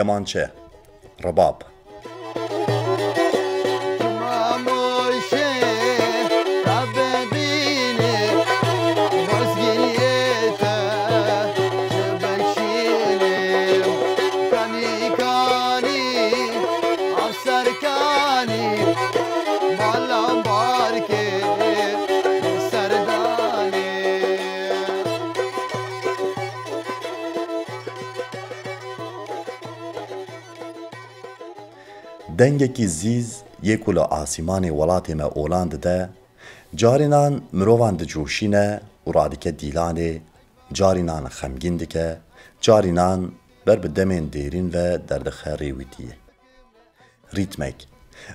kemançe, rebab. Dengekî zîz yê ku li asîmanê welatê me olan dide, carînan mirovan dicoşîne û radike dîlanê, carînan xemgîn dike, carînan ber bi demên dêrîn ve derdixe rêwîtiyê.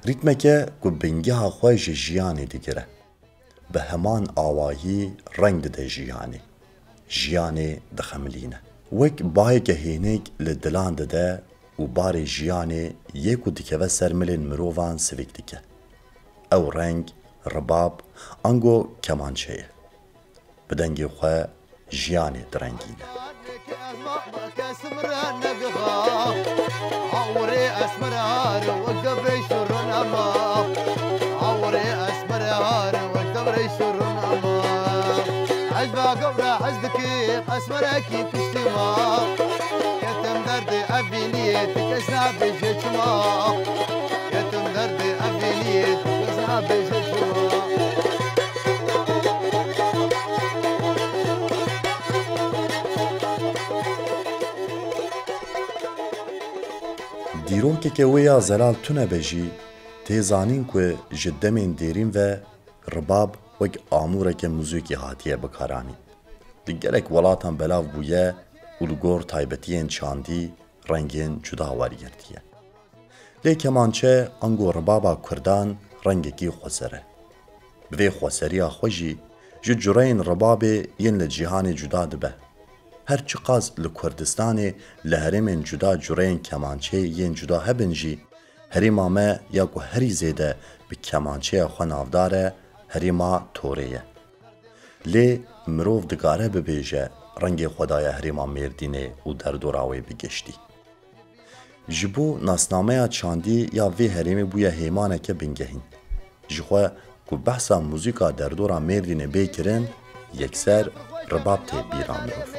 Rîtmeke ku bingeha xwe ji jiyanê digire. Bi heman awayî reng dide jiyanê. Jiyanê dixemilîne. Wek baheke hênik li dilan dide û barê jiyanê yê ku dikeve ser milên mirovan sivik dike. Ew reng, rebab, ango kemançe ye. Bi dengê xwe jiyanê direngîne. Dîrokeke wê ya zelal tune be jî tê zanîn ku ji demên dêrîn ve rebab wek amûreke muzîkî hatiye bikaranîn. Di gelek welatan belav bûye û li gor taybetiyên çandî rengên cuda wergirtiye. Lê kemançe ango rebaba Kurdan rengekî xweser e. Bi vê xweseriya xwe jî ji cureyên rebabê yên li cîhanê cuda dibe. Her çi qas li Kurdistanê li herêmên cuda cureyên kemançeyê yên cuda hebin jî, herêma me ya ku herî zêde bi kemançeya xwe navdar e, herêma Torê ye. Lê mirov digare bibêje rengê xwe daye herêma Mêrdînê û derdora wê bigiştî. Ji bo nasnameya çandî ya vê herêmê bûye hêmaneke bingehîn. Ji xwe ku behsa muzîka derdora Mêrdînê bê kirin, yekser rebab tê bîra mirov.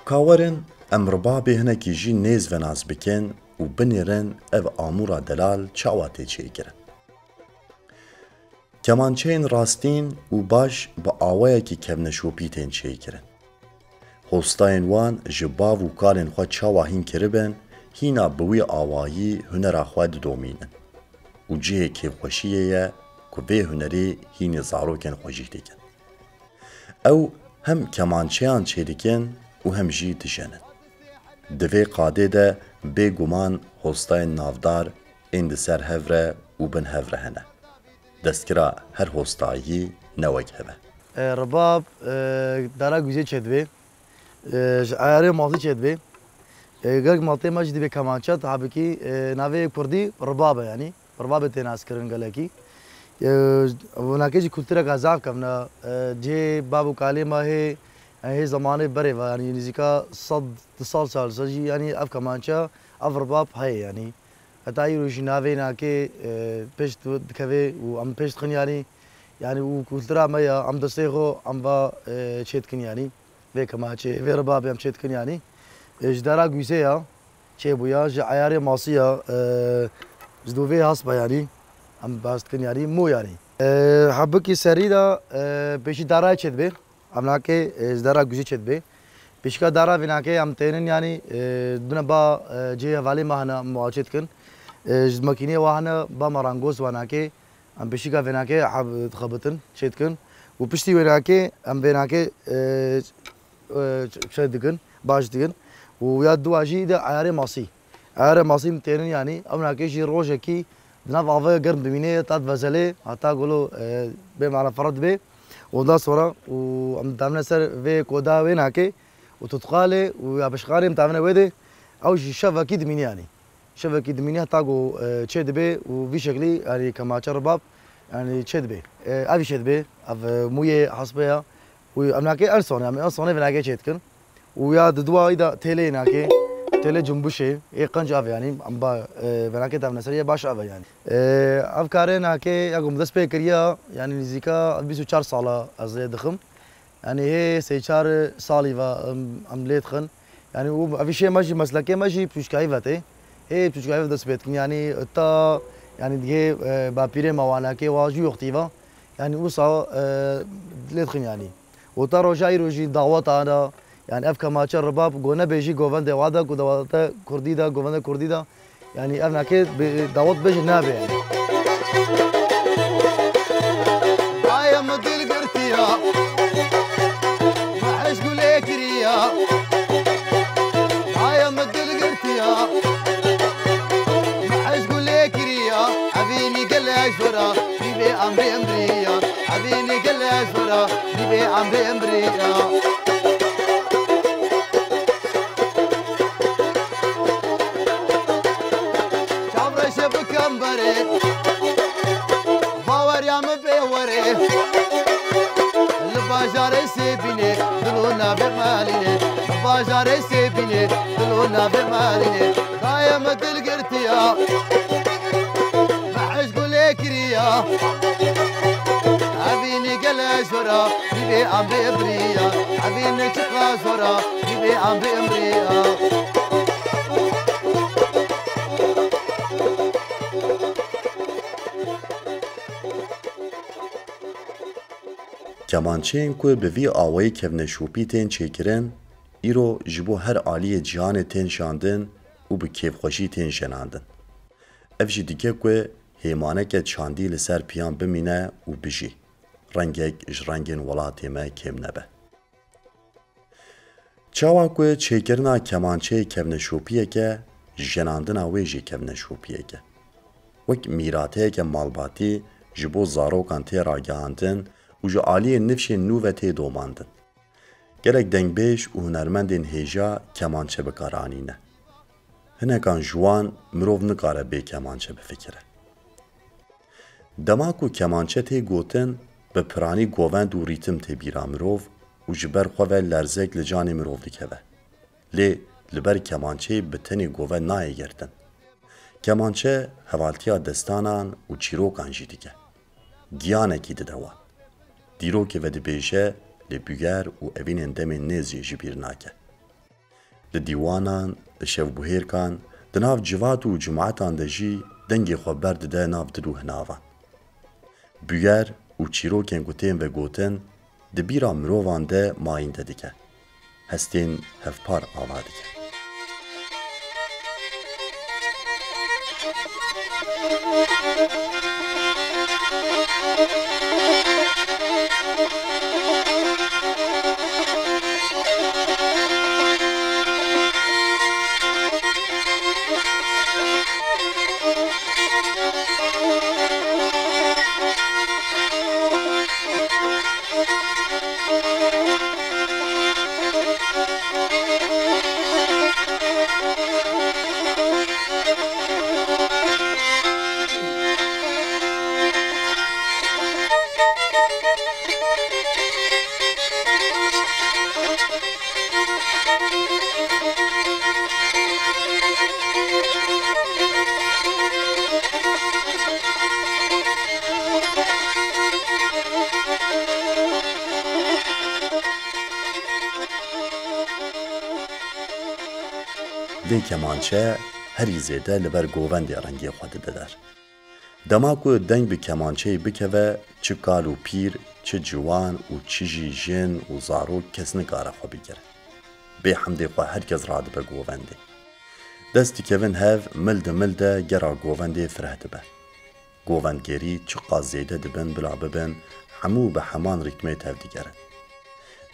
Kawerin em rebabê hinekî jî nêz venaz bikin û binêrin ev amûra delal çawa tê çêkirin. Kemançeyên rastîn û baş bi awayekî kevneşopî tên çêkirin. Hostayên wan ji bav û kalên xwe çawa hîn kiribin, hîna bi wî awayî hunera xwe didomînin. Û cihê kêfxweşiyê ye ku vê hunerê hînê zarokên xwe jî dikin. Ew hem kemançeyan çêdikin û hem jî dijenin. Di vê qadê de bêguman hostayên navdar ên di ser hev re û bin hev re hene. Destkira her hostayî ne wek hebe. Rebab dara güzê çêdibê, ji ayarê malî çêdibê. Gelek maltê me jî divê kemançe tabikî navê Kurdî rebab e yanî. Rebabê tê naskirin gelekî. Winakê jî kultureka zav kevne cihê bav û kalê me hê hê zamanê berê ve yanî nîzîka sal sal jî yanî ev kemançe ev rebab heye yanî. Heta îro jî navê nakê pêş dikeve û em pêş dixin yanî yani û kultura me ya em destê xwe em va çê dikin yanî vê kemançê vê rebabê em çê dikin yanî. Ji dera Gûsê ya çêbûya ji ayarê masî ya ji dûvê has be yanî em bas dikin yanî mû yanî. Hebikî serî de pêşî derayê çêdibê. Em nakê ji dera Gûsê çêdibê. پیشکا دارا بیناکه ام تینن یعنی دونه با جه حوالی ماهنا مواجهت کن ماکینه واهنا با مرانگوز واناکه ام پیشکا بیناکه خبطن شد کن و پشتی بیناکه ام بیناکه شد کن باش دکن و یاد دواجی ده عیار ماسی متینن یعنی ام ناکیشی روزه کی دناف آوه گرم ببینه تاد وزله حتی گلو به معنا فرد به ودا صورة وعم تعملنا سر في كودا وين هكي وتتقالي ويابشقاري متعملنا ويدي أو شاف أكيد مني يعني شاف أكيد مني هتاقو تشد بي وفي شكلي يعني كما شرباب يعني تشد بي أبي شد بي أف موية حسبها وأملاكي أرسون يعني أرسون في ناكي تشد كن ويا دوا إذا تيلي ناكي تيلي جنبوشي إيه قنج أف يعني أم با بناكي تعملنا سرية باش أف يعني أفكاري ناكي أقوم دست بكريا يعني نزيكا 24 سالة أزلي دخم يعني هي 3 سالي و عمليت خن يعني وفي شيء ماشي مسلكي ماشي بتشكايفته هي بتشكايف دست بيتكم يعني تا يعني دي بابيري موانا كي واجو اختيفا يعني وصا ليتخن يعني وتا روجي دعوات انا يعني اف كما رباب جونا بيجي جوفن دوادا كدواتا كرديدا جوفن كرديدا يعني انا كي دعوات بيجي نابي يعني هاي مدل قرتيا ما عيش قولي كريا هاي مدل قرتيا ما عيش قولي كريا عبيني قلعش ورا بيبي عمري امريا عبيني قلعش ورا بيبي عمري امريا باجاري سيبيني دلونا بماليني باجاري سيبيني دلونا بماليني دايم تلقرتيا معش قولي كريا عبيني قلعش ورا بيبي عم بإبريا عبيني تقاس ورا بيبي عم بإمريا کمانچهên ku bi vî awayî kevneşopî tên çêkirin, îro ji bo her aliyê cîhanê tên şandin û bi kêfxweşî tên şenandin. Ev jî dike ku hêmaneke çandî li ser piyan bimîne û bijî. Rengek ji rengên welatê me kêm nebe. Çawa ku çêkirina kemançeyê kevneşopiyeke, jenandina wê jî kevneşopiyek e. Wek mîrateyeke malbatî ji bo zarokan tê ragihandin û ji aliyên nifşên nû ve tê domandin. Gelek dengbêj û hunermendên hêja kemançe bikaranîne. Hinekan ji wan mirov nikare bê kemançe bifikire. Dema ku kemançe tê gotin, bi piranî govend û rîtim tê bîra mirov û ji ber xwe ve lerzek li canê mirov dikeve. Lê li ber kemançeyê bi tenê govend nayê girtin. Kemançe hevaltiya destanan û çîrokan jî dike. Giyanekî dide wan. Dîrokê ve dibêje lê bûyer û evînên demên nêzî ji bîr nake. Li dîwanan, li şevbûhêrkan, di nav civat û cemaetan de jî dengê xwe berdide nav dil û hinavan. Bûyer û çîrokên ku tên vegotin, di bîra mirovan de mayînde dike. Hestên hevpar ava dike. Vê kemançe herî zêde li ber govendê rengê xwe dide der. Dema ku deng bi kemançeyê bikeve, çi kal û pîr, çi ciwan û çi jî jin û zarok kes nikare xwe bigire. بێ حەمدێ خوا هەرکەس ڕادبە گۆڤەندێ دەستی کەڤن هەڤ ملدە گەرا گۆڤەندێ فرە دبە گۆڤەندگێری چ قاز زێدە دبن بلا ببن هەموو بە هەمان ریتمێ تەڤدیگەرن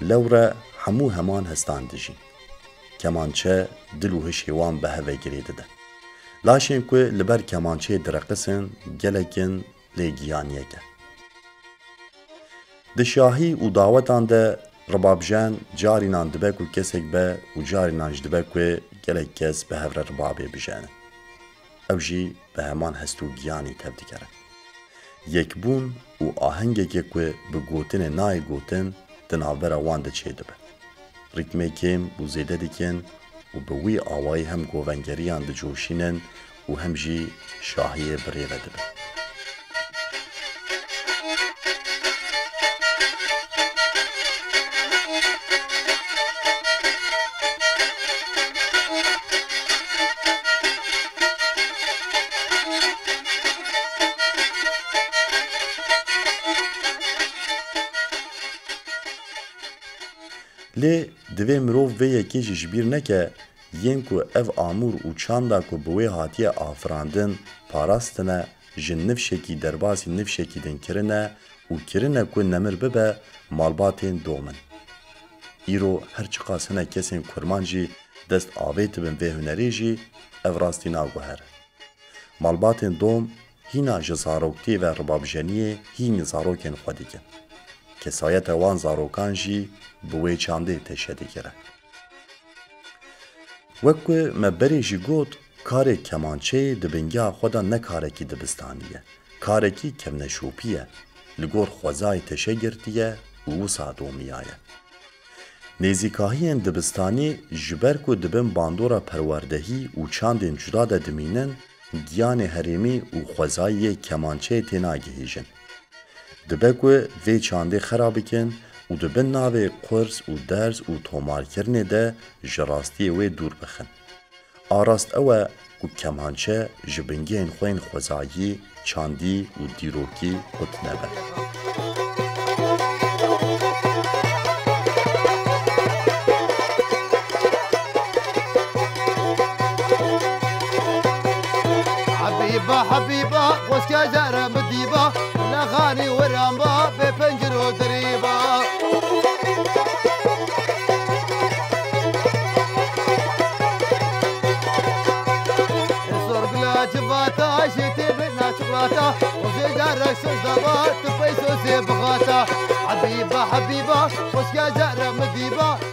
لەورە هەموو هەمان هەستان دژین کەمانچە دل و هشێوان بە هەڤەگرێ ددە لاشên ku li ber kemançeyê direqisin gelekin lêgiyaniyeek e. Di şahî û dawetan de ribabjen carînan dibe ku kesek be û carînan ji dibe ku gelek kes bi hev re ribabê bijenin. Ew jî bi heman hest û giyanî tev dikere. Yekbûn û ahengekê ku bi gotinê nayê gotin di navbera wan de çê dibe. Rîtmê kêm û zêde dikin û bi wî awayî hem govengeriyan dicoşînin û hem jî şahiyê birêve dibin. Lê divê mirov vê yekê jî ji bîr neke yên ku ev amûr û çanda ku bi wê hatiye afirandin parastine ji nifşekî derbasî nifşekî din kirine û kirine ku nemir bibe malbatên domin. Îro her çi qas hine kesên kurman jî dest avê dibin vê hunerê jî ev rastî naguhere. Malbatên dom hîna ji zaroktiyê ve ribabjeniyê hînî zarokên xwe dikin. Kesayeta wan zarokan jî bi wê çandê teşe dikire. Wek ku me berê jî got karê kemançeyê di bingeha xwe de ne karekî dibistanî ye. Karekî kevneşopî ye. Li gor xwezayê teşe girtiye û wisa domiya ye. Nêzîkahiyên dibistanî ji ber ku dibin bandora perwerdehî û çandên cuda de dimînin giyanê herêmî û xwezayiyê kemançeyê tê nagihîjin. Dibe ku vê çandê xera bikin û dibin navê qurs û derz û tomarkirinê de ji rastiyê wê dûr bixin. Arast ew e ku kemançe ji bingehên xwe yên xwezayî, çandî û dîrokî xut nebe. حبيبة وسكا جارة مديبة لا غاني ورامبا بفنجرو دريبة الصرق لا جفاتا شتي بنا شوكولاتا وفي جارة شوزابا تبيسو زي بغاتا حبيبة وسكا جارة مديبة